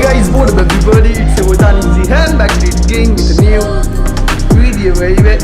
guys, what up everybody, it's your boy Danish and back to it again with a new video baby.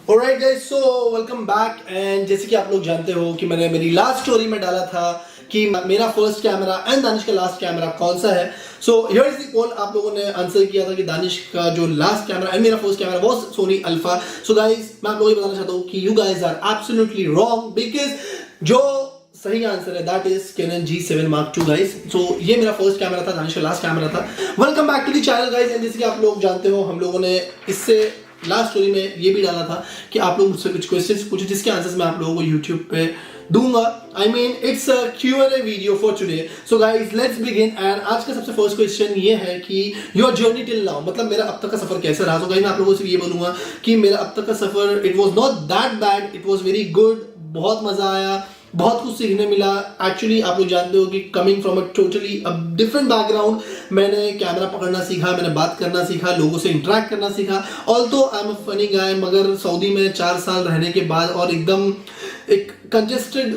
Alright guys, so welcome back and जैसे कि आप लोग जानते हो कि मैंने मेरी लास्ट स्टोरी में डाला था कि मेरा फर्स्ट कैमरा एंड दानिश का लास्ट कैमरा कौन सा है. सो हियर इज द पोल. आप लोगों ने आंसर किया था कि दानिश का जो लास्ट कैमरा एंड मेरा फर्स्ट कैमरा वो सोनी अल्फा. सो गाइस, मैं आप लोगों को बताना चाहता हूँ कि you guys are absolutely wrong because जो सही आंसर है that is Canon G7 Mark II guys. So ये मेरा फर्स्ट कैमरा था, दानिश का लास्ट कैमरा था. Welcome back to the channel guys. And जैसे कि आप लोग जानते हो हम लोगों ने इससे लास्ट स्टोरी में ये भी डाला था कि आप लोग मुझसे कुछ क्वेश्चंस पूछो जिसके आंसर्स मैं आप लोगों को YouTube पे दूंगा. I mean it's a Q&A video for today. So guys let's begin. And आज का सबसे फर्स्ट क्वेश्चन ये है कि योर जर्नी टिल नाउ, मतलब मेरा अब तक का सफर कैसा रहा. तो गाइस मैं आप लोगों से ये बोलूंगा कि मेरा अब तक का सफर it was not that bad, it was very good. बहुत मजा आया, बहुत कुछ सीखने मिला. एक्चुअली आप लोग जानते हो कि coming from a totally different background, मैंने कैमरा पकड़ना सीखा, मैंने बात करना सीखा, लोगों से इंटरेक्ट करना सीखा. Although I am a funny guy, मगर सऊदी में 4 साल रहने के बाद और एकदम एक कंजेस्टेड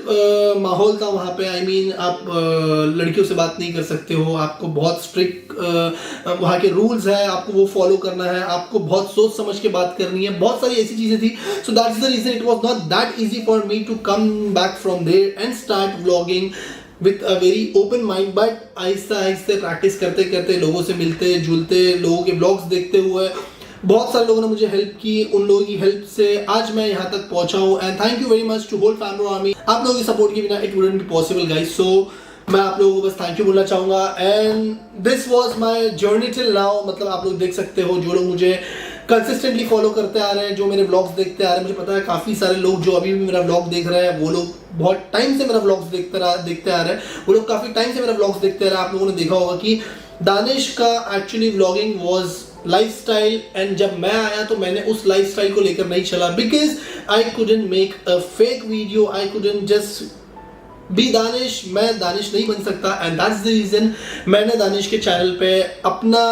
माहौल था वहाँ पे. आई मीन आप लड़कियों से बात नहीं कर सकते हो, आपको बहुत स्ट्रिक्ट वहाँ के रूल्स है, आपको वो फॉलो करना है, आपको बहुत सोच समझ के बात करनी है, बहुत सारी ऐसी चीज़ें थी. So that's the reason it was not that easy for me to come back from there and start vlogging with a very open mind. But आहिस्ता आहिस्ता प्रैक्टिस करते करते, लोगों से मिलते जुलते, लोगों के ब्लॉग्स देखते हुए बहुत सारे लोगों ने मुझे हेल्प की. उन लोगों की हेल्प से आज मैं यहाँ तक पहुंचा हूँ. And thank you very much to whole family army. आप लोगों की सपोर्ट के बिना it wouldn't be possible guys. So मैं आप लोगों को बस थैंक यू बोलना चाहूँगा. And this was my journey till now. मतलब आप लोग देख सकते हो जो लोग मुझे कंसिस्टेंटली फॉलो करते आ रहे हैं, जो मेरे ब्लॉग्स देखते आ रहे हैं, मुझे पता है काफ़ी सारे लोग जो अभी भी मेरा ब्लॉग देख रहे हैं वो लोग बहुत टाइम से मेरा ब्लॉग्स देखते आ रहे हैं. वो लोग काफ़ी टाइम से मेरा ब्लॉग्स देखते आ रहे हैं. आप लोगों ने देखा होगा कि दानिश का actually vlogging was lifestyle. And जब मैं आया तो मैंने उस लाइफस्टाइल को लेकर नहीं चला because I couldn't make a fake video, I couldn't just be Danish. मैं दानिश नहीं बन सकता एंड दैट्स द रीजन मैंने दानिश के चैनल पे अपना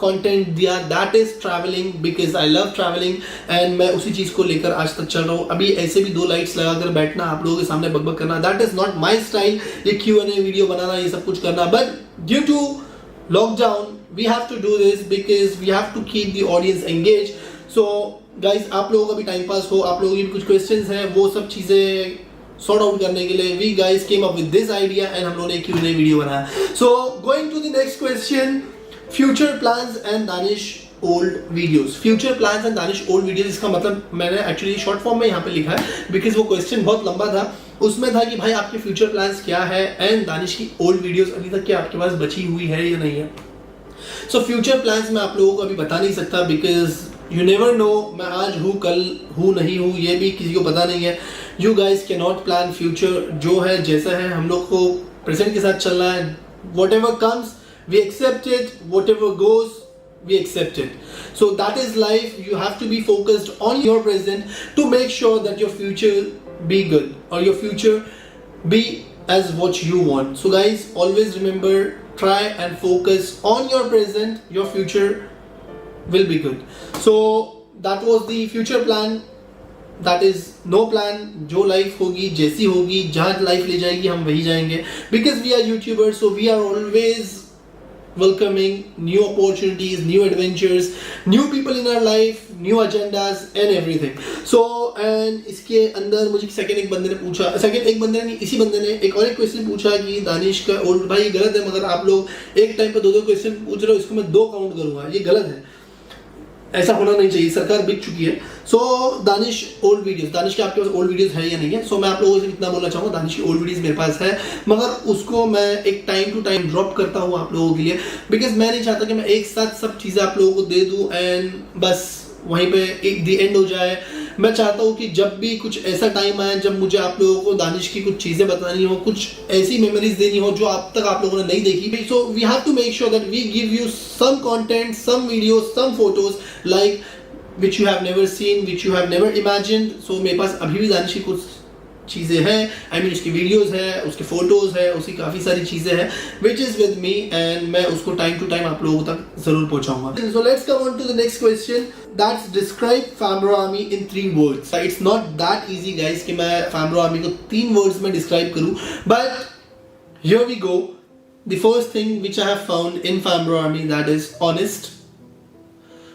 कंटेंट दिया, that is travelling because I love travelling. And मैं उसी चीज़ को लेकर आज तक चल रहा हूँ. अभी ऐसे भी 2 लाइट्स लगाकर बैठना, आप लोगों के सामने बकबक करना, that is not my style. ये Q&A वीडियो बनाना, ये सब कुछ करना, but due to lockdown we have to do this because we have to keep the audience engaged. So guys, आप लोगों का भी टाइम पास हो, आप लोगों की भी कुछ क्वेश्चंस हैं, वो सब चीज़ें सॉर्ट आउट करने के लिए we guys came up with this idea and हम लोगों ने Q&A वीडियो बनाया. So going to the next question, future plans and Danish old videos. Future plans and Danish old videos, इसका मतलब मैंने एक्चुअली शॉर्ट फॉर्म में यहाँ पे लिखा है बिकॉज वो क्वेश्चन बहुत लंबा था. उसमें था कि भाई आपके फ्यूचर प्लान्स क्या है एंड दानिश की ओल्ड वीडियोस अभी तक क्या आपके पास बची हुई है या नहीं है. सो फ्यूचर प्लान्स मैं आप लोगों को अभी बता नहीं सकता बिकॉज यू नेवर नो. मैं आज हूँ, कल हूँ, नहीं हूँ, ये भी किसी को पता नहीं है. You guys can not plan future. जो है जैसा है हम लोग को प्रेजेंट के साथ चलना है. Whatever comes we accept it, whatever goes we accept it. So that is life. You have to be focused on your present to make sure that your future be good or your future be as what you want. So guys, always remember, try and focus on your present. Your future will be good. So that was the future plan. That is no plan. जो life होगी, जैसी होगी, जहाँ life ले जाएगी हम वही जाएंगे. Because we are YouTubers, so we are always welcoming new opportunities, new adventures, new people in our life, new agendas and everything. So and इसके अंदर मुझे एक बंदे ने इसी बंदे ने एक और एक क्वेश्चन पूछा कि दानिश का ओल्ड. भाई गलत है, मगर आप लोग एक टाइम पे 2 क्वेश्चन पूछ रहे हो, इसको मैं 2 काउंट करूंगा, ये गलत है. ऐसा होना नहीं चाहिए, सरकार बिक चुकी है. सो दानिश ओल्ड वीडियोस, दानिश के आपके पास ओल्ड वीडियोस है या नहीं है. सो मैं आप लोगों से इतना बोलना चाहूँगा, दानिश की ओल्ड वीडियोस मेरे पास है, मगर उसको मैं एक टाइम टू टाइम ड्रॉप करता हूँ आप लोगों के लिए बिकॉज मैं नहीं चाहता कि मैं एक साथ सब चीज़ें आप लोगों को दे दूँ एंड बस वहीं पे एक दी एंड हो जाए. मैं चाहता हूँ कि जब भी कुछ ऐसा टाइम आए जब मुझे आप लोगों को दानिश की कुछ चीज़ें बतानी हो, कुछ ऐसी मेमोरीज देनी हो जो अब तक आप लोगों ने नहीं देखी, so we have to make sure that we give you some content, some videos, some photos like which you have never seen, which you have never imagined. So मेरे पास अभी भी दानिश की कुछ चीज़ें हैं, आई मीन उसकी वीडियोस है, उसके फोटोज है, उसकी काफ़ी सारी चीज़ें हैं which is with me, and मैं उसको टाइम टू टाइम आप लोगों तक ज़रूर पहुंचाऊंगा। So let's come on to the next question, that's describe फैमरो army in 3 words। It's not that easy guys कि मैं फैमरो आर्मी को 3 words में डिस्क्राइब करूं, but here we go. The first thing which I have found in फैमरो army, that is honest.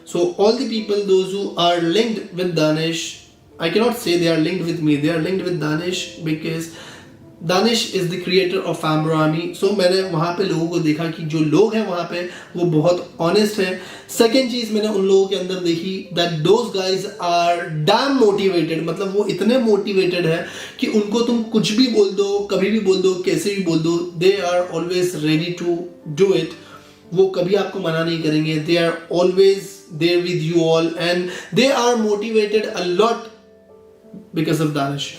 So all the people, those who are linked with Danish, I cannot say they are linked with me, they are linked with Danish because Danish is the creator of Fambro Army. So मैंने वहाँ पे लोगों को देखा कि जो लोग हैं वहाँ पे वो बहुत honest हैं। Second चीज़ मैंने उन लोगों के अंदर देखी that those guys are damn motivated, मतलब वो इतने motivated है कि उनको तुम कुछ भी बोल दो, कभी भी बोल दो, कैसे भी बोल दो, they are always ready to do it। वो कभी आपको मना नहीं करेंगे, they are always there with you all and they are motivated a lot because of Danish।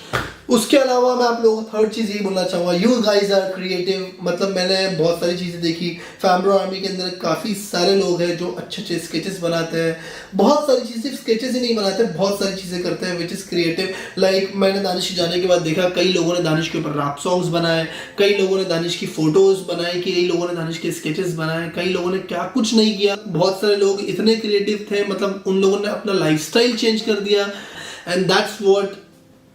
उसके अलावा मैं आप लोगों को थर्ड चीज़ ये बोलना चाहूँगा, यू गाइज आर क्रिएटिव। मतलब मैंने बहुत सारी चीज़ें देखी फैमरो आर्मी के अंदर, काफ़ी सारे लोग हैं जो अच्छे अच्छे स्केचेस बनाते हैं, बहुत सारी चीज़ें, सिर्फ स्केचेस ही नहीं बनाते, बहुत सारी चीज़ें करते हैं विच इज़ क्रिएटिव। लाइक मैंने दानिश जाने के बाद देखा कई लोगों ने दानिश के ऊपर रैप सॉन्ग्स बनाए, कई लोगों ने दानिश की फ़ोटोज़ बनाई, कई लोगों ने दानिश के स्केचेस बनाए, कई लोगों ने क्या कुछ नहीं किया। बहुत सारे लोग इतने क्रिएटिव थे, मतलब उन लोगों ने अपना लाइफस्टाइल चेंज कर दिया, and that's what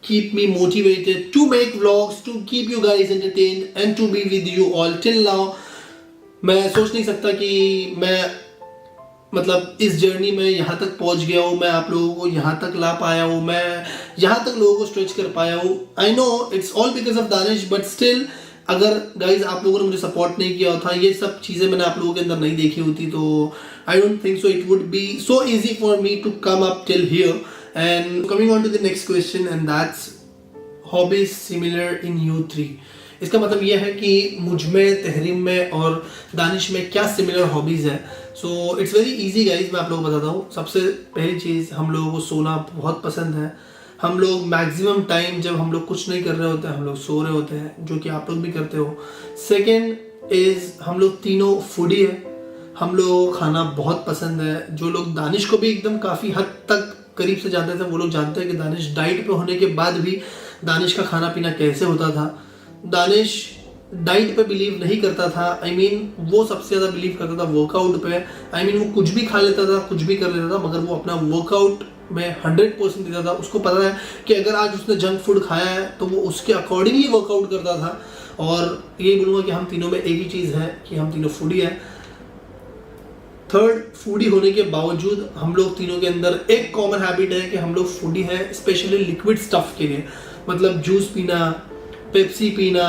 keep me motivated to make vlogs, to keep you guys entertained and to be with you all till now। मैं सोच नहीं सकता कि मैं मतलब इस जर्नी में यहाँ तक पहुँच गया हूँ, मैं आप लोगों को यहाँ तक ला पाया हूँ, मैं यहाँ तक लोगों को स्ट्रेच कर पाया हूँ। I know it's all because of Danish, but still अगर गाइज आप लोगों ने मुझे सपोर्ट नहीं किया होता, ये सब चीज़ें मैंने आप लोगों के अंदर नहीं देखी होती, तो I don't think so it would be so easy for me to come up till here. And coming on to the next question, and that's hobbies similar in you 3। इसका मतलब यह है कि मुझ में, तहरीम में और दानिश में क्या सिमिलर हॉबीज़ है। So it's very easy guys, मैं आप लोगों को बताता हूँ। सबसे पहली चीज़, हम लोगों को सोना बहुत पसंद है। हम लोग मैक्सिमम टाइम जब हम लोग कुछ नहीं कर रहे होते हैं, हम लोग सो रहे होते हैं, जो कि आप लोग भी करते हो। सेकेंड इज़ हम लोग तीनों फूडी है, हम लोगों को खाना बहुत पसंद है। जो लोग दानिश को भी एकदम काफ़ी हद तक करीब से जानते थे वो लोग जानते हैं कि दानिश डाइट पे होने के बाद भी दानिश का खाना पीना कैसे होता था। दानिश डाइट पे बिलीव नहीं करता था, आई मीन वो सबसे ज़्यादा बिलीव करता था वर्कआउट पे। आई मीन वो कुछ भी खा लेता था, कुछ भी कर लेता था, मगर वो अपना वर्कआउट में 100% देता था। उसको पता है कि अगर आज उसने जंक फूड खाया है तो वो उसके अकॉर्डिंगली वर्कआउट करता था। और यही बोलूँगा कि हम तीनों में एक ही चीज़ है कि हम तीनों फूडी है। थर्ड, फूडी होने के बावजूद हम लोग तीनों के अंदर एक कॉमन हैबिट है कि हम लोग फूडी है, स्पेशली लिक्विड स्टफ के लिए। मतलब जूस पीना, पेप्सी पीना,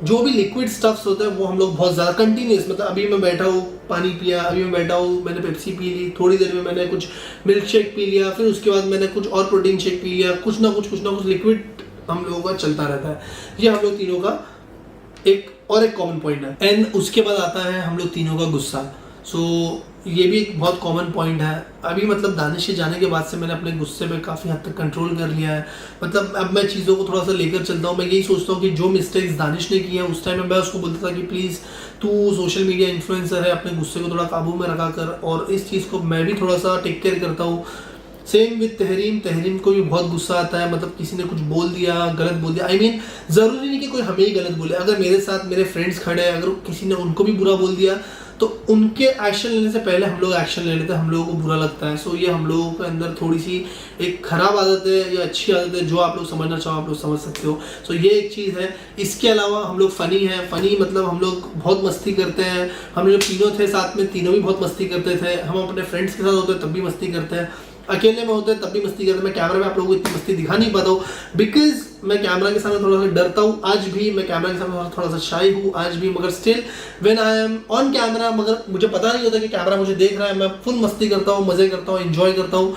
जो भी लिक्विड स्टफ्स होते हैं वो हम लोग बहुत ज़्यादा कंटिन्यूस, मतलब अभी मैं बैठा हूँ पानी पिया, अभी मैं बैठा हूँ मैंने पेप्सी पी ली, थोड़ी देर में मैंने कुछ मिल्क शेक पी लिया, फिर उसके बाद मैंने कुछ और प्रोटीन शेक पी लिया, कुछ ना कुछ लिक्विड हम लोगों का चलता रहता है। ये हम लोग तीनों का एक कॉमन पॉइंट है। एंड उसके बाद आता है हम लोग तीनों का गुस्सा। सो ये भी एक बहुत कॉमन पॉइंट है। अभी मतलब दानिश के जाने के बाद से मैंने अपने गुस्से पे काफ़ी हद तक कंट्रोल कर लिया है। मतलब अब मैं चीज़ों को थोड़ा सा लेकर चलता हूँ। मैं यही सोचता हूँ कि जो मिस्टेक्स दानिश ने किए हैं उस टाइम में मैं उसको बोलता था कि प्लीज़ तू सोशल मीडिया इन्फ्लुएंसर है, अपने गुस्से को थोड़ा काबू में रखा कर, और इस चीज़ को मैं भी थोड़ा सा टेक केयर करता हूँ। सेम विद तहरीम को भी बहुत गुस्सा आता है, मतलब किसी ने कुछ बोल दिया, गलत बोल दिया। आई मीन ज़रूरी नहीं कि कोई हमें ही गलत बोले, अगर मेरे साथ मेरे फ्रेंड्स खड़े हैं, अगर किसी ने उनको भी बुरा बोल दिया तो उनके एक्शन लेने से पहले हम लोग एक्शन ले लेते हैं, हम लोगों को बुरा लगता है। सो ये हम लोगों के अंदर थोड़ी सी एक खराब आदत है या अच्छी आदत है, जो आप लोग समझना चाहो आप लोग समझ सकते हो। सो ये एक चीज़ है। इसके अलावा हम लोग फ़नी हैं। फ़नी मतलब हम लोग बहुत मस्ती करते हैं। हम लोग तीनों थे साथ में, तीनों भी बहुत मस्ती करते थे। हम अपने फ्रेंड्स के साथ होते हैं तब भी मस्ती करते हैं, अकेले में होते हैं तब भी मस्ती करते हैं। मैं कैमरा में आप लोगों को इतनी मस्ती दिखा नहीं पाता हूँ बिकॉज मैं कैमरा के सामने थोड़ा सा डरता हूँ। आज भी मैं कैमरा के सामने थोड़ा सा शाई हूँ आज भी, मगर still when I am on camera, मगर मुझे पता नहीं होता कि कैमरा मुझे देख रहा है, मैं फुल मस्ती करता हूँ, मज़े करता हूँ, एंजॉय करता हूँ।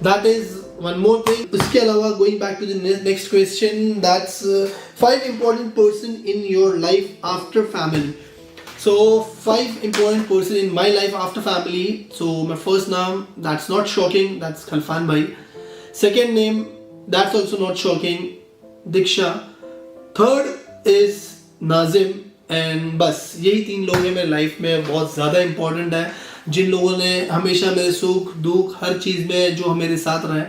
That is one more thing. इसके अलावा going back to the next question, that's 5 important person in your life after family। So 5 important person in my life after family। So my first name, that's not shocking, that's Khalfan bhai। Second name, that's also not shocking, Diksha. Third is Nazim. And बस यही 3 लोग हैं मेरे life में बहुत ज़्यादा important है, जिन लोगों ने हमेशा मेरे सुख दुख हर चीज़ में जो मेरे साथ रहे.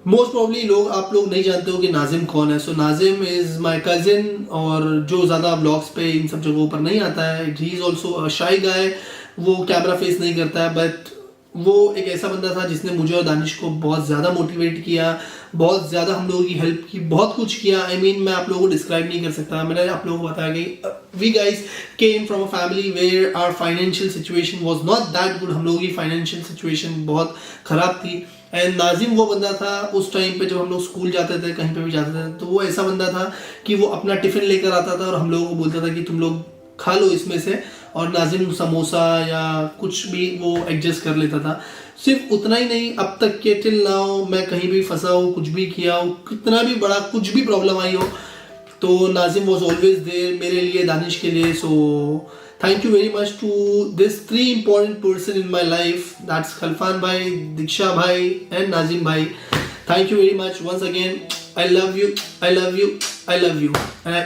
मोस्ट प्रॉब्ली आप लोग नहीं जानते हो कि नाजिम कौन है. सो नाजिम इज़ माई कज़िन, और जो ज़्यादा ब्लॉग्स पे इन सब जगहों पर नहीं आता है. ही इज़ ऑल्सो अ शाई गाय, वो कैमरा फेस नहीं करता है, बट वो एक ऐसा बंदा था जिसने मुझे और दानिश को बहुत ज़्यादा मोटिवेट किया, बहुत ज़्यादा हम लोगों की हेल्प की, बहुत कुछ किया. आई मीन मैं आप लोगों को डिस्क्राइब नहीं कर सकता. मैंने आप लोगों को बताया कि we guys came from a family where our financial situation was not that good. हम लोगों की फाइनेंशियल सिचुएशन बहुत ख़राब थी. एंड नाजिम वो बंदा था उस टाइम पे जब हम लोग स्कूल जाते थे, कहीं पे भी जाते थे, तो वो ऐसा बंदा था कि वो अपना टिफ़िन लेकर आता था और हम लोगों को बोलता था कि तुम लोग खा लो इसमें से, और नाजिम समोसा या कुछ भी वो एडजस्ट कर लेता था. सिर्फ उतना ही नहीं, अब तक के टिल नाउ मैं कहीं भी फंसा हूँ, कुछ भी किया हूँ, कितना भी बड़ा कुछ भी प्रॉब्लम आई हो, तो नाजिम वॉज ऑलवेज देयर मेरे लिए, दानिश के लिए. So thank you very much to this 3 important person in my life. That's Khalfan bhai, Diksha bhai and Nazim bhai. Thank you very much once again. I love you, I love you, I love you, and I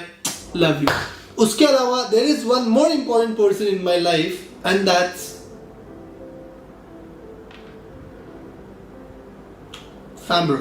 love you. उसके अलावा there is one more important person in my life, and that's Fambro.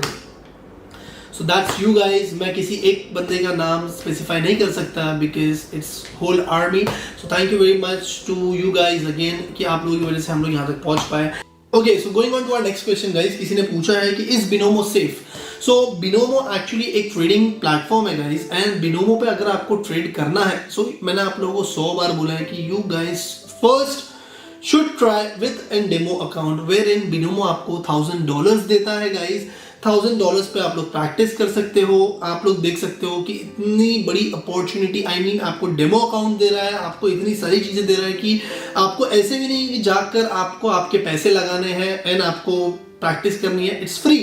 So that's you guys. मैं किसी एक बंदे का नाम specify नहीं कर सकता because it's whole army. So thank you very much to you guys again कि आप लोगों की वजह से हम लोग यहाँ तक पहुँच पाए. Okay, so going on to our next question guys. किसी ने पूछा है कि is Binomo safe. So Binomo actually एक ट्रेडिंग प्लेटफॉर्म है गाइज, एंड बिनोमो पे अगर आपको ट्रेड करना है, सो मैंने आप लोगों को 100 बार बोला है कि you guys first should try with a demo account wherein Binomo आपको $1000 देता है गाइज. $1000 पे आप लोग प्रैक्टिस कर सकते हो. आप लोग देख सकते हो कि इतनी बड़ी अपॉर्चुनिटी, आई मीन आपको डेमो अकाउंट दे रहा है, आपको इतनी सारी चीज़ें दे रहा है कि आपको ऐसे भी नहीं कि जाकर आपको आपके पैसे लगाने हैं एंड आपको प्रैक्टिस करनी है. It's free.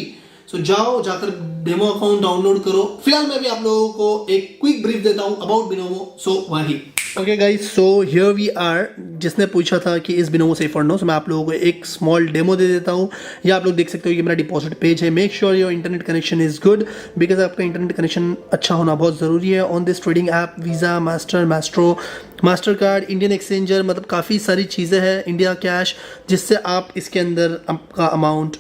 सो जाओ, जाकर डेमो अकाउंट डाउनलोड करो. फिलहाल मैं भी आप लोगों को एक क्विक ब्रीफ देता हूँ अबाउट बिनोमो. सो वही okay guys, so here we are. जिसने पूछा था कि इस बिनोमो सेफ और नो, सो मैं आप लोगों को एक स्मॉल डेमो दे देता हूँ. या आप लोग देख सकते हो कि मेरा डिपॉजिट पेज है. Make sure your internet connection is good because आपका इंटरनेट कनेक्शन अच्छा होना बहुत ज़रूरी है. On this trading app visa, master card, Indian exchanger, मतलब काफ़ी सारी चीज़ें हैं, इंडिया कैश, जिससे आप इसके अंदर आपका अमाउंट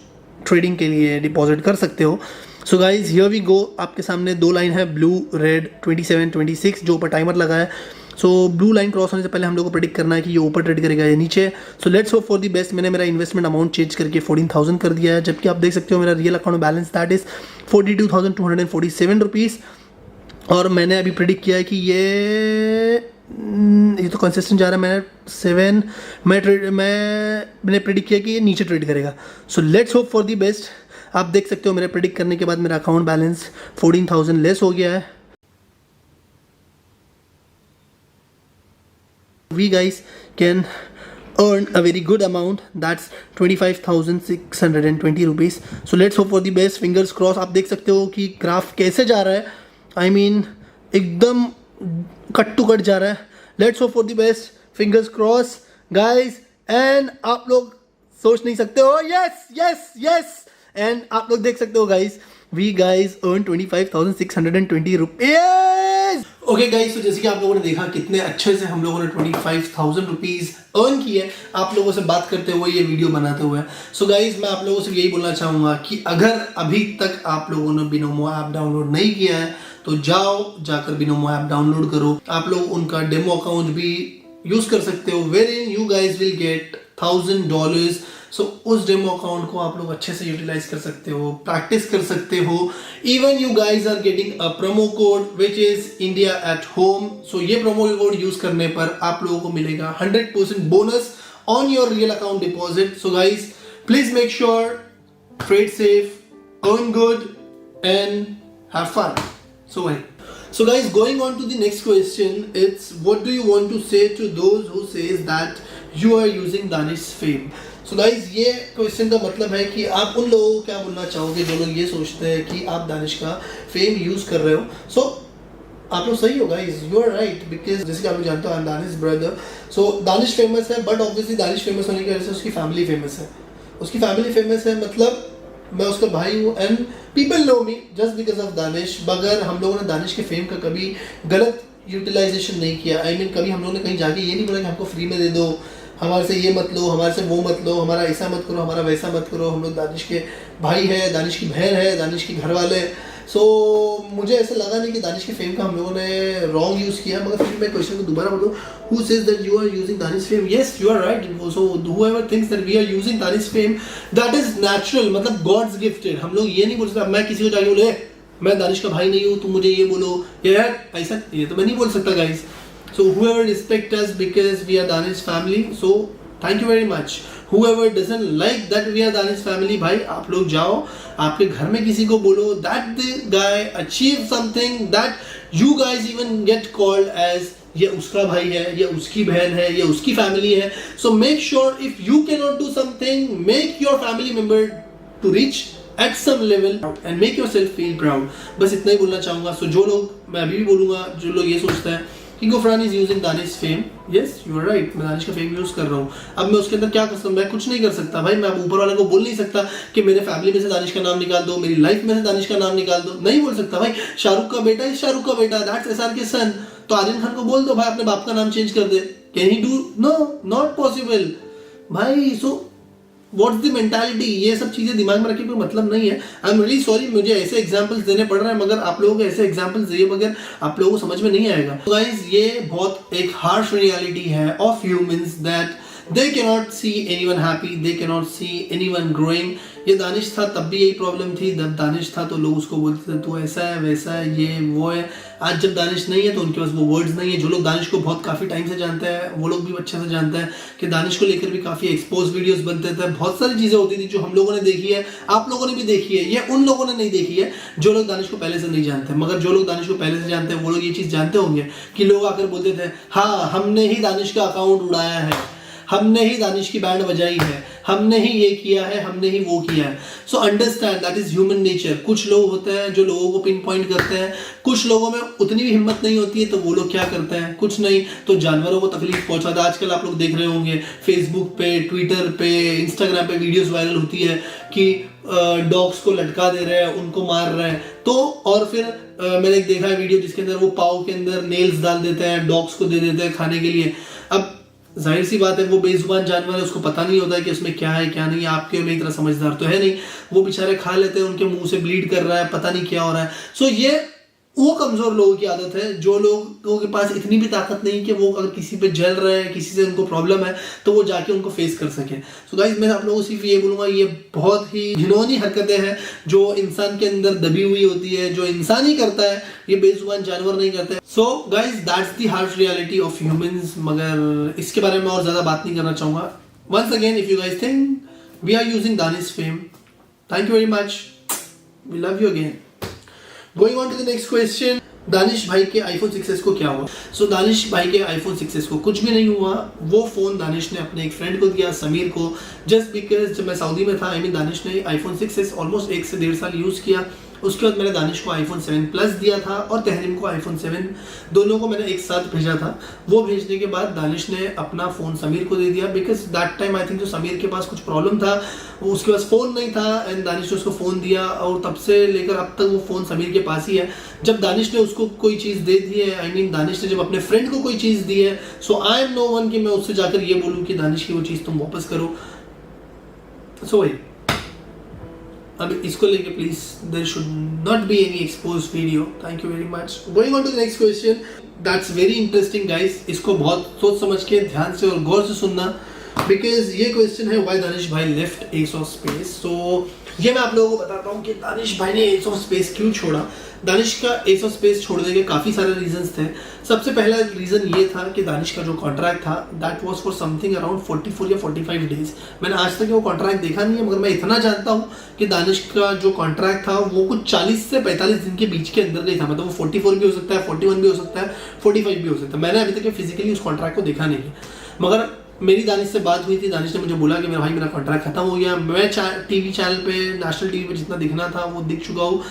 ट्रेडिंग के लिए डिपॉजिट कर सकते हो. So guys here we go. आपके सामने 2 लाइन है, ब्लू रेड 27 26, जो ऊपर टाइमर लगा है. सो ब्लू लाइन क्रॉस होने से पहले हम लोग को प्रेडिक्ट करना है कि ये ऊपर ट्रेड करेगा या नीचे. So let's hope for the best. मैंने मेरा इन्वेस्टमेंट अमाउंट चेंज करके 14,000 कर दिया है, जबकि आप देख सकते हो मेरा real account balance that is 42,247 rupees. और मैंने अभी प्रेडिक्ट किया है कि ये तो कंसिस्टेंट जा रहा है. मैंने प्रेडिक्ट किया कि ये नीचे ट्रेड करेगा. So let's hope for the best. आप देख सकते हो मेरे प्रेडिक्ट करने के बाद मेरा अकाउंट बैलेंस 14,000 लेस हो गया है. We guys can earn a very good amount, that's 25,620 rupees. So let's hope for the best. Fingers crossed. आप देख सकते हो कि ग्राफ कैसे जा रहा है. I mean एकदम कट टू कट जा रहा है. Let's hope for the best. Fingers crossed guys. And आप लोग सोच नहीं सकते हो, yes. And आप लोग देख सकते हो guys, we guys earn 25,620 rupees. Okay guys, तो जैसे कि आप लोगों ने देखा कितने अच्छे से हम लोगों ने 25,000 रुपीज़ अर्न किए आप लोगों से बात करते हुए, ये वीडियो बनाते हुए. सो गाइस, मैं आप लोगों से यही बोलना चाहूँगा कि अगर अभी तक आप लोगों ने बिनोमो ऐप डाउनलोड नहीं किया है तो जाकर बिनोमो ऐप डाउनलोड करो. आप लोग उनका डेमो अकाउंट भी यूज़ कर सकते हो, wherein you guys will get $1,000. So उस डेमो अकाउंट को आप लोग अच्छे से यूटिलाइज कर सकते हो, प्रैक्टिस कर सकते हो. Even you guys are getting a promo code which is India at home. So ये प्रोमो कोड यूज करने पर आप लोगों को मिलेगा 100% bonus on your real account deposit. So guys please make sure, trade safe, earn good and have fun. So guys, going on to the next question, it's what do you want to say to those who says that you are using Danish fame? So guys, ये question का मतलब है कि आप उन लोगों को क्या बोलना चाहोगे जो लोग ये सोचते हैं कि आप दानिश का फेम यूज़ कर रहे हो. सो आप लोग सही हो guys, you are right, because जैसे कि आप लोग जानते हो I am Danish brother. So Danish famous है, बट ऑब्वियसली दानिश फेमस होने की वजह से उसकी फैमिली फेमस है. उसकी फैमिली फेमस है मतलब मैं उसका भाई हूँ and people know me just because of Danish. मगर हम लोगों ने दानिश के फेम का कभी गलत यूटिलाइजेशन नहीं किया। I mean, कभी हम लोगों ने कहीं जाके ये नहीं बोला कि हमको फ्री में दे दो, हमारे से ये मत लो, हमारे से वो मत लो, हमारा ऐसा मत करो, हमारा वैसा मत करो। हम लोग दानिश के भाई है, दानिश की बहन है, दानिश के घर वाले। सो मुझे ऐसा लगा नहीं कि दानिश के फेम का हम लोगों ने रॉन्ग यूज़ किया। मगर फिर मैं क्वेश्चन को दोबारा बोलूँ, who says that you are using Danish fame? Yes, you are right. So whoever thinks that we are using Danish fame, that is natural, मतलब गॉड्स गिफ्टेड। हम लोग ये नहीं बोल सकते, मैं किसी को जाके बोले मैं दानिश का भाई नहीं हूँ, तुम मुझे ये बोलो, यार ऐसा ये तो मैं नहीं बोल सकता guys. So whoever respect us because we are Danish family, so thank you very much. Whoever doesn't like that we are Danish family, भाई आप लोग जाओ आपके घर में किसी को बोलो that the guy achieved something that you guys even get called as ये उसका भाई है, ये उसकी बहन है, ये उसकी फैमिली है। So make sure if you cannot do something, make your family member to reach at some level and make yourself feel proud. बस इतना ही बोलना चाहूँगा। So जो लोग, मैं अभी भी बोलूँगा, जो लोग ये सोचते हैं कि Gofran is using Danish fame, yes you are right, मैं दानिश का फेम यूज कर रहा हूँ। अब मैं उसके अंदर क्या कर सकता हूँ? मैं कुछ नहीं कर सकता भाई। मैं अब ऊपर वाले को बोल नहीं सकता कि मेरे फैमिली में से दानिश का नाम निकाल दो, मेरी लाइफ में से दानिश का नाम निकाल दो, नहीं बोल सकता भाई। शाहरुख का बेटा है शाहरुख का बेटा, दैट्स एसआर के सन। तो आर्यन खान को बोल दो भाई अपने बाप का नाम चेंज कर दे, can he do? No, not possible भाई। So what's the mentality? ये सब चीजें दिमाग में रखने कोई मतलब नहीं है। आई एम रियली सॉरी, मुझे ऐसे एग्जांपल्स देने पड़ रहे हैं, मगर आप लोगों को ऐसे एग्जांपल्स दिए बगैर आप लोगों को समझ में नहीं आएगा। तो गाइस ये बहुत एक हार्श रियलिटी है of humans that they cannot see anyone happy, they cannot see anyone growing. ये दानिश था तब भी यही प्रॉब्लम थी। जब दानिश था तो लोग उसको बोलते थे तू ऐसा है वैसा है, ये वो है। आज जब दानिश नहीं है तो उनके पास वो वर्ड्स नहीं है। जो लोग दानिश को बहुत काफ़ी टाइम से जानते हैं वो लोग भी अच्छे से जानते हैं कि दानिश को लेकर भी काफ़ी एक्सपोज वीडियोस बनते थे, बहुत सारी चीज़ें होती थी जो हम लोगों ने देखी है, आप लोगों ने भी देखी है। ये उन लोगों ने नहीं देखी है जो लोग दानिश को पहले से नहीं जानते। मगर जो लोग दानिश को पहले से जानते हैं वो लोग ये चीज़ जानते होंगे कि लोग आकर बोलते थे हाँ हमने ही दानिश का अकाउंट उड़ाया है, हमने ही दानिश की बैंड बजाई है, हमने ही ये किया है, हमने ही वो किया है। So understand that is human nature. कुछ लोग होते हैं जो लोगों को पिन पॉइंट करते हैं, कुछ लोगों में उतनी भी हिम्मत नहीं होती है तो वो लोग क्या करते हैं, कुछ नहीं तो जानवरों को तकलीफ पहुंचाते हैं। आजकल आप लोग देख रहे होंगे फेसबुक पे, ट्विटर पे, इंस्टाग्राम पे वीडियोस वायरल होती है कि डॉग्स को लटका दे रहे हैं, उनको मार रहे हैं। तो और फिर मैंने एक देखा है वीडियो जिसके अंदर वो पाव के अंदर नेल्स डाल देते हैं, डॉग्स को दे देते हैं खाने के लिए। अब जाहिर सी बात है वो बेजुबान जानवर है, उसको पता नहीं होता है कि उसमें क्या है क्या नहीं। आपके और मेरी तरह समझदार तो है नहीं, वो बेचारे खा लेते हैं, उनके मुंह से ब्लीड कर रहा है, पता नहीं क्या हो रहा है। सो ये वो कमजोर लोगों की आदत है जो लोगों के पास इतनी भी ताकत नहीं कि वो अगर किसी पे जल रहे हैं, किसी से उनको प्रॉब्लम है तो वो जाके उनको फेस कर सके। सो गाइस मैं आप लोगों को सिर्फ ये बोलूंगा, ये बहुत ही घिनौनी हरकतें हैं जो इंसान के अंदर दबी हुई होती है, जो इंसान ही करता है, ये बेजुबान जानवर नहीं करते। So guys that's the harsh reality of humans. मगर इसके बारे में और ज्यादा बात नहीं करना चाहूंगा। Once again if you guys think we are using Danish fame, thank you very much, we love you again. Going on to the next question, Danish भाई के iPhone 6s को क्या हुआ? So दानिश भाई के iPhone 6s को कुछ भी नहीं हुआ। वो फ़ोन दानिश ने अपने एक फ्रेंड को दिया, समीर को, जस्ट बिकॉज जब मैं सऊदी में था। आई मीन दानिश ने iPhone 6s ऑलमोस्ट 1 से 1.5 साल यूज़ किया। उसके बाद मैंने दानिश को iPhone 7 Plus दिया था और तहरीम को iPhone 7, दोनों को मैंने एक साथ भेजा था। वो भेजने के बाद दानिश ने अपना फ़ोन समीर को दे दिया because that time I think जो समीर के पास कुछ प्रॉब्लम था, उसके पास फ़ोन नहीं था एंड दानिश ने उसको फ़ोन दिया और तब से लेकर अब तक वो फ़ोन समीर के पास ही है। जब दानिश ने उसको कोई चीज़ दे दी है, आई मीन दानिश ने जब अपने फ्रेंड को कोई चीज़ दी है, सो आई एम नो वन कि मैं उससे जाकर ये बोलूँ कि दानिश की वो चीज़ तुम वापस करो। सो वही अब इसको लेके please there should not be any expose video. Thank you very much. Going on to the next question, that's very interesting guys. इसको बहुत सोच समझ के ध्यान से और गौर से सुनना बिकॉज ये क्वेश्चन है व्हाई दानिश भाई लेफ्ट एस ऑफ स्पेस। सो ये मैं आप लोगों को बताता हूँ कि दानिश भाई ने एस ऑफ स्पेस क्यों छोड़ा। दानिश का एस ऑफ स्पेस छोड़ने के काफ़ी सारे रीजंस थे। सबसे पहला रीज़न ये था कि दानिश का जो कॉन्ट्रैक्ट था that was for something around 44 या 45 डेज। मैंने आज तक वो कॉन्ट्रैक्ट देखा नहीं है, मगर मैं इतना जानता हूँ कि दानिश का जो कॉन्ट्रैक्ट था वो कुछ 40 से 45 दिन के बीच के अंदर नहीं था। मतलब वो 44 भी हो सकता है, 41 भी हो सकता है, 45 भी हो सकता है। मैंने अभी तक फिजिकली उस कॉन्ट्रैक्ट को देखा नहीं है, मगर मेरी दानिश से बात हुई थी। दानिश ने मुझे बोला कि मेरा भाई मेरा कॉन्ट्रैक्ट खत्म हो गया। मैं टीवी चैनल पे, नेशनल टीवी पे जितना दिखना था वो दिख चुका हूँ।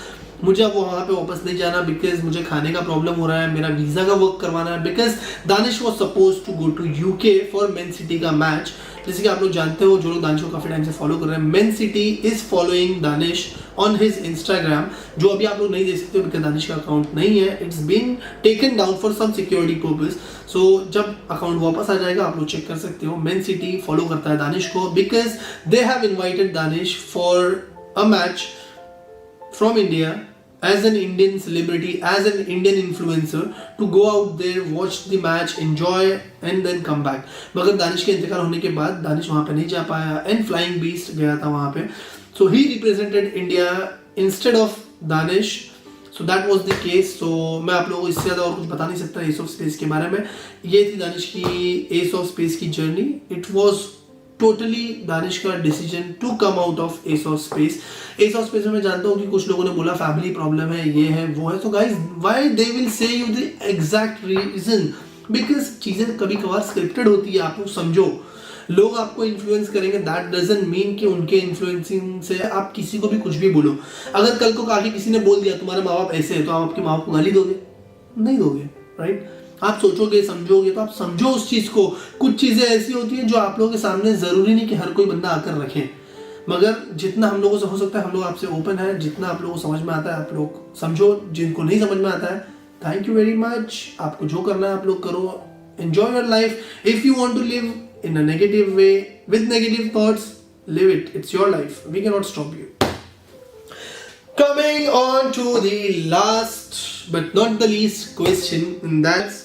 मुझे अब वहाँ पे वापस नहीं जाना बिकॉज मुझे खाने का प्रॉब्लम हो रहा है, मेरा वीज़ा का वर्क करवाना है। Because Danish was suppose to go to UK for Man City का मैच। जैसे कि आप लोग जानते हो, जो लोग दानिश को काफ़ी टाइम से फॉलो कर रहे हैं, man city is following Danish on his Instagram, जो अभी आप लोग नहीं देख सकते बिकॉज दानिश का अकाउंट नहीं है, it's been taken down for some security purpose. So जब अकाउंट वापस आ जाएगा आप लोग चेक कर सकते हो। मैन सिटी फॉलो करता है दानिश को because they have invited Danish for a match from India as an Indian celebrity, as an Indian influencer, to go out there, watch the match, enjoy and then come back. मगर दानिश के इंतकाल होने के बाद दानिश वहाँ पे नहीं जा पाया एंड फ्लाइंग बीस्ट गया था वहाँ पे, so he represented India instead of Danish. So that was the case. So मैं आप लोगों को इससे ज़्यादा और कुछ बता नहीं सकता एस ऑफ स्पेस के बारे में. ये थी दानिश की एस ऑफ स्पेस की जर्नी. It was टोटली दानिश का decision to come out of ace of space. Ace of space में मैं जानता हूँ कि कुछ लोगों ने बोला फैमिली प्रॉब्लम है, ये है वो है. तो guys why they will say you the exact reason, because चीजें कभी कभार स्क्रिप्टेड होती है. आप लोग समझो, लोग आपको इन्फ्लुएंस करेंगे, दैट डजंट मीन कि उनके इन्फ्लुएंसिंग से आप किसी को भी कुछ भी बोलो. अगर कल को आगे किसी ने बोल दिया तुम्हारे माँ बाप ऐसे है, तो आप आपके माँ बाप को गाली दोगे? नहीं दोगे, राइट? आप सोचोगे, समझोगे, तो आप समझो उस चीज को. कुछ चीजें ऐसी होती हैं जो आप लोगों के सामने जरूरी नहीं कि हर कोई बंदा आकर रखे, मगर जितना हम लोगों से हो सकता है हम लोग आपसे ओपन है. जितना आप लोगों को समझ में आता है आप लोग समझो, जिनको नहीं समझ में आता है थैंक यू वेरी मच. आपको जो करना है आप लोग करो, enjoy your life. If you want to live in a negative way with negative thoughts, live it, it's your life, we can not stop you. Coming on to the last but not the least question, and that's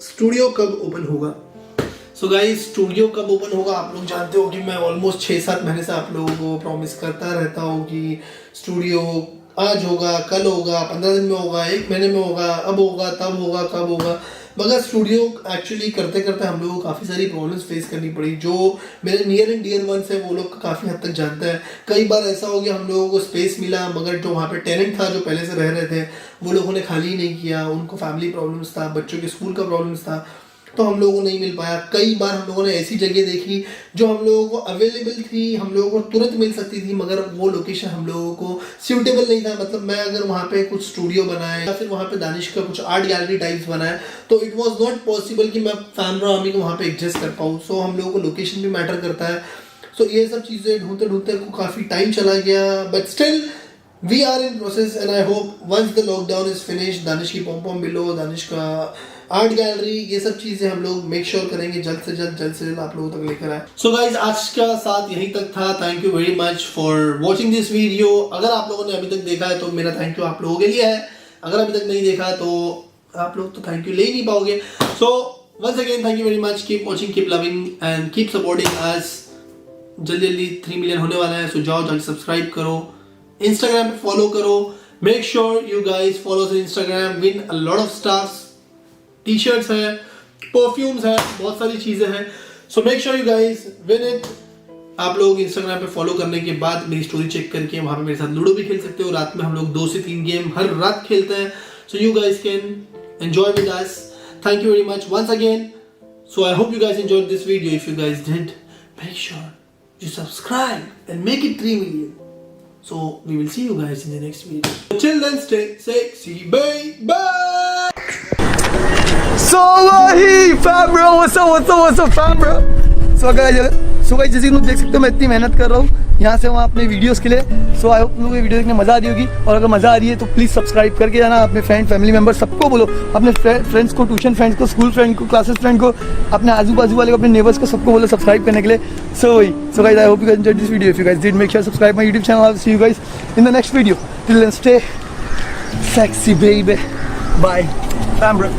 studio कब open होगा. So guys, studio कब open होगा आप लोग जानते हो कि मैं ऑलमोस्ट 6-7 महीने से आप लोगों को प्रॉमिस करता रहता हूँ कि स्टूडियो आज होगा, कल होगा, 15 दिन में होगा, 1 महीने में होगा, अब होगा, तब होगा, कब होगा. मगर स्टूडियो एक्चुअली करते करते हम लोगों को काफ़ी सारी प्रॉब्लम्स फेस करनी पड़ी, जो मेरे नियर एंड डियर वंस है वो लोग काफ़ी हद तक जानते हैं. कई बार ऐसा हो गया हम लोगों को स्पेस मिला, मगर जो वहाँ पे टेनेंट था जो पहले से रह रहे थे वो लोगों ने खाली नहीं किया. उनको फैमिली प्रॉब्लम्स था, बच्चों के स्कूल का प्रॉब्लम्स था, तो हम लोगों को नहीं मिल पाया. कई बार हम लोगों ने ऐसी जगह देखी जो हम लोगों को अवेलेबल थी, हम लोगों को तुरंत मिल सकती थी, मगर वो लोकेशन हम लोगों को सूटेबल नहीं था. मतलब मैं अगर वहाँ पे कुछ स्टूडियो बनाए या फिर वहाँ पे दानिश का कुछ आर्ट गैलरी टाइप्स बनाए, तो इट वाज नॉट पॉसिबल कि मैं फैमरा आर्मी को वहाँ पे एडजस्ट कर पाऊँ. सो हम लोगों को लोकेशन भी मैटर करता है. सो ये सब चीज़ें ढूंढते ढूंढते को काफ़ी टाइम चला गया, but still we are in process and I hope once the lockdown is finish, Danish की पॉम पॉम बिलो, दानिश का आर्ट गैलरी, ये सब चीजें हम लोग मेक श्योर करेंगे जल्द से जल्द आप लोगों तक लेकर आए. सो गाइज, आज का साथ यहीं तक था. Thank you very much for watching this video. अगर आप लोगों ने अभी तक देखा है तो मेरा थैंक यू आप लोगों के लिए है. अगर अभी तक नहीं देखा तो आप लोग तो थैंक यू ले ही नहीं पाओगे. So once again thank you very much. Keep watching, keep loving and keep supporting us. जल्दी 3 मिलियन होने वाला है, सो जाओ जाके सब्सक्राइब करो, इंस्टाग्राम पे फॉलो करो. Make sure you guys follow the Instagram, win a lot of stars. T-shirts है, परफ्यूम्स है, बहुत सारी चीजें हैं. So make sure you guys win it. आप लोग इंस्टाग्राम पे फॉलो करने के बाद मेरी स्टोरी चेक करके वहां पे मेरे साथ लूडो भी खेल सकते हो. रात में हम लोग 2 से 3 गेम हर रात खेलते हैं. So you guys can enjoy with us. Thank you very much once again. So I hope you guys enjoyed this video. If you guys did, make sure you subscribe and make it 3 million. So we will see you guys in the next video. Till then, stay sexy, bye. So fam bro, what's up fam bro. So guys, जैसे कि तुम देख सकते हो मैं इतनी मेहनत कर रहा हूँ यहाँ से वहाँ अपने वीडियोस के लिए. सो आई होप तुम लोगों को वीडियो देखने मजा आ रही होगी, और अगर मजा आ रही है तो प्लीज सब्सक्राइब करके जाना. अपने फ्रेंड फैमिली मेंबर सबको बोलो, अपने फ्रेंड्स को, ट्यूशन फ्रेंड्स को, स्कूल फ्रेंड को, क्लासेस फ्रेंड को, अपने आजू बाजू वाले को, अपने नेबर्स को, सबको बोलो सब्सक्राइब करने के लिए. So guys, I hope you guys enjoyed this video. If you guys did, make sure subscribe my YouTube channel. I'll see you guys in the next video. Till then, stay sexy baby. Bye fam bro.